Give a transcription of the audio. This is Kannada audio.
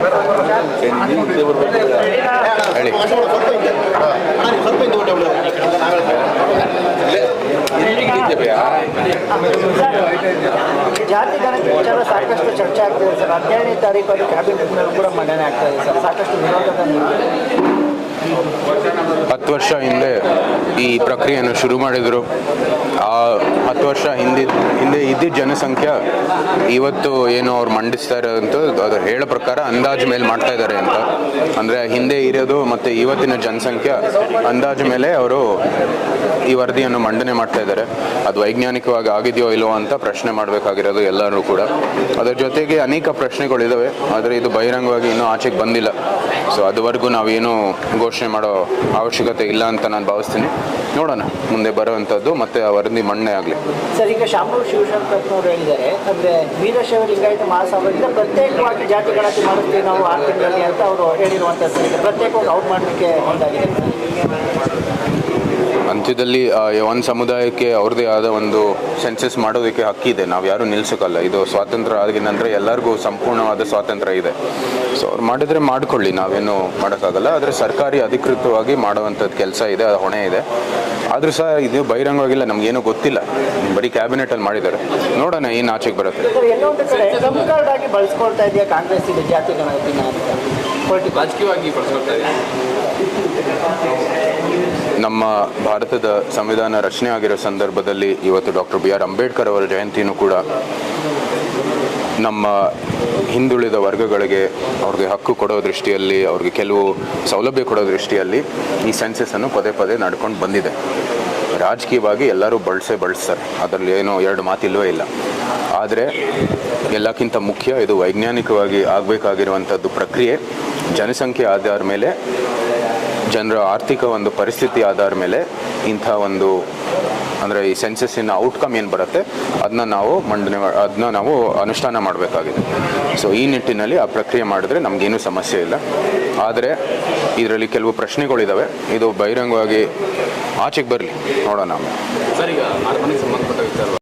ಹೇಳಿ. ಜಾತಿ ಗಣತಿ ವಿಚಾರ ಸಾಕಷ್ಟು ಚರ್ಚೆ ಆಗ್ತಿದೆ ಸರ್. 17ನೇ ತಾರೀಕು ಅದು ಕ್ಯಾಬಿನೆಟ್ನಲ್ಲಿ ಕೂಡ ಮಂಡನೆ ಆಗ್ತಾ ಇದೆ ಸರ್. ಸಾಕಷ್ಟು ವಿರೋಧದ 10 ವರ್ಷ ಹಿಂದೆ ಈ ಪ್ರಕ್ರಿಯೆಯನ್ನು ಶುರು ಮಾಡಿದರು. ಆ 10 ವರ್ಷ ಹಿಂದೆ ಇದ್ದಿದ್ದ ಜನಸಂಖ್ಯೆ ಇವತ್ತು ಏನು ಅವ್ರು ಮಂಡಿಸ್ತಾ ಇರೋದಂತ ಅದು ಹೇಳೋ ಪ್ರಕಾರ ಅಂದಾಜು ಮೇಲೆ ಮಾಡ್ತಾ ಇದ್ದಾರೆ ಅಂತ. ಅಂದರೆ ಹಿಂದೆ ಇರೋದು ಮತ್ತು ಇವತ್ತಿನ ಜನಸಂಖ್ಯೆ ಅಂದಾಜು ಮೇಲೆ ಅವರು ಈ ವರದಿಯನ್ನು ಮಂಡನೆ ಮಾಡ್ತಾ ಇದ್ದಾರೆ. ಅದು ವೈಜ್ಞಾನಿಕವಾಗಿ ಆಗಿದೆಯೋ ಇಲ್ಲವೋ ಅಂತ ಪ್ರಶ್ನೆ ಮಾಡಬೇಕಾಗಿರೋದು ಎಲ್ಲರೂ ಕೂಡ. ಅದರ ಜೊತೆಗೆ ಅನೇಕ ಪ್ರಶ್ನೆಗಳಿದ್ದಾವೆ, ಆದರೆ ಇದು ಬಹಿರಂಗವಾಗಿ ಇನ್ನೂ ಆಚೆಗೆ ಬಂದಿಲ್ಲ. ಸೊ ಅದುವರೆಗೂ ನಾವೇನು ಘೋಷಣೆ ಮಾಡೋ ಅವಶ್ಯಕತೆ ಇಲ್ಲ ಅಂತ ನಾನು ಭಾವಿಸ್ತೀನಿ. ನೋಡೋಣ ಮುಂದೆ ಬರುವಂಥದ್ದು ಮತ್ತೆ ಆ ವರದಿ ಮಣ್ಣೆ ಆಗಲಿ. ಸರ್, ಈಗ ಶಾಮನೂರು ಶಿವಶಂಕರಪ್ಪನವರು ಹೇಳಿದ್ದಾರೆ, ಅಂದರೆ ವೀರಶೈವ ಲಿಂಗಾಯತ ಮಹಾಸಭೆಯಿಂದ ಪ್ರತ್ಯೇಕವಾಗಿ ಜಾತಿ ಗಣತಿ ಮಾಡುತ್ತೀವಿ ನಾವು 6 ತಿಂಗಳಲ್ಲಿ ಅಂತ ಅವರು ಹೇಳಿರುವಂಥದ್ದು ಸರ್. ಪ್ರತ್ಯೇಕವಾಗಿ ಔಟ್ ಮಾಡಲಿಕ್ಕೆ ಒಂದಾಗಿದೆ. ಅಂತ್ಯದಲ್ಲಿ ಒಂದು ಸಮುದಾಯಕ್ಕೆ ಅವ್ರದ್ದೇ ಆದ ಒಂದು ಸೆನ್ಸಸ್ ಮಾಡೋದಕ್ಕೆ ಹಕ್ಕಿದೆ. ನಾವು ಯಾರೂ ನಿಲ್ಸೋಕ್ಕಲ್ಲ. ಇದು ಸ್ವಾತಂತ್ರ್ಯ ಆಗಿದ ನಂತರ ಎಲ್ಲರಿಗೂ ಸಂಪೂರ್ಣವಾದ ಸ್ವಾತಂತ್ರ್ಯ ಇದೆ. ಸೊ ಅವ್ರು ಮಾಡಿದರೆ ಮಾಡ್ಕೊಳ್ಳಿ, ನಾವೇನು ಮಾಡೋಕ್ಕಾಗಲ್ಲ. ಆದರೆ ಸರ್ಕಾರಿ ಅಧಿಕೃತವಾಗಿ ಮಾಡುವಂಥದ್ದು ಕೆಲಸ ಇದೆ, ಅದು ಹೊಣೆ ಇದೆ. ಆದರೂ ಸಹ ಇದು ಬಹಿರಂಗವಾಗಿಲ್ಲ, ನಮಗೇನೂ ಗೊತ್ತಿಲ್ಲ. ಬರೀ ಕ್ಯಾಬಿನೆಟಲ್ಲಿ ಮಾಡಿದ್ದಾರೆ. ನೋಡೋಣ ಏನು ಆಚೆಗೆ ಬರುತ್ತೆ. ಎಲ್ಲೊಂದು ಕಡೆ ಟ್ರಂಪ್ ಕಾರ್ಡ್ ಆಗಿ ಬಳಸ್ಕೊಳ್ತಾ ಇದೆಯಾ ಕಾಂಗ್ರೆಸ್ ಇದು ಜಾತಿ ಗಣತಿನ ಅಂತ ರಾಜಕೀಯವಾಗಿ ಬಳಸ್ಕೊಳ್ತಾ ಇದೆ. ನಮ್ಮ ಭಾರತದ ಸಂವಿಧಾನ ರಚನೆ ಆಗಿರೋ ಸಂದರ್ಭದಲ್ಲಿ ಇವತ್ತು ಡಾಕ್ಟರ್ BR ಅಂಬೇಡ್ಕರ್ ಅವರ ಜಯಂತಿನೂ ಕೂಡ ನಮ್ಮ ಹಿಂದುಳಿದ ವರ್ಗಗಳಿಗೆ ಅವ್ರಿಗೆ ಹಕ್ಕು ಕೊಡೋ ದೃಷ್ಟಿಯಲ್ಲಿ, ಅವ್ರಿಗೆ ಕೆಲವು ಸೌಲಭ್ಯ ಕೊಡೋ ದೃಷ್ಟಿಯಲ್ಲಿ ಈ ಸೆನ್ಸಸ್ಸನ್ನು ಪದೇ ಪದೇ ನಡ್ಕೊಂಡು ಬಂದಿದೆ. ರಾಜಕೀಯವಾಗಿ ಎಲ್ಲರೂ ಬಳಸ್ತಾರೆ, ಅದರಲ್ಲಿ ಏನೋ ಎರಡು ಮಾತಿಲ್ವೇ ಇಲ್ಲ. ಆದರೆ ಎಲ್ಲಕ್ಕಿಂತ ಮುಖ್ಯ ಇದು ವೈಜ್ಞಾನಿಕವಾಗಿ ಆಗಬೇಕಾಗಿರುವಂಥದ್ದು ಪ್ರಕ್ರಿಯೆ. ಜನಸಂಖ್ಯೆ ಆಧಾರ ಮೇಲೆ, ಜನರ ಆರ್ಥಿಕ ಒಂದು ಪರಿಸ್ಥಿತಿ ಆಧಾರ ಮೇಲೆ ಇಂಥ ಒಂದು ಅಂದರೆ ಈ ಸೆನ್ಸಸ್ಸಿನ ಔಟ್ಕಮ್ ಏನು ಬರುತ್ತೆ ಅದನ್ನ ನಾವು ಅನುಷ್ಠಾನ ಮಾಡಬೇಕಾಗಿದೆ. ಸೊ ಈ ನಿಟ್ಟಿನಲ್ಲಿ ಆ ಪ್ರಕ್ರಿಯೆ ಮಾಡಿದ್ರೆ ನಮಗೇನೂ ಸಮಸ್ಯೆ ಇಲ್ಲ. ಆದರೆ ಇದರಲ್ಲಿ ಕೆಲವು ಪ್ರಶ್ನೆಗಳಿದ್ದಾವೆ, ಇದು ಬಹಿರಂಗವಾಗಿ ಆಚೆಗೆ ಬರಲಿ, ನೋಡೋಣ. ಸರ್, ಈಗ ಸಂಬಂಧಪಟ್ಟ ವಿಚಾರ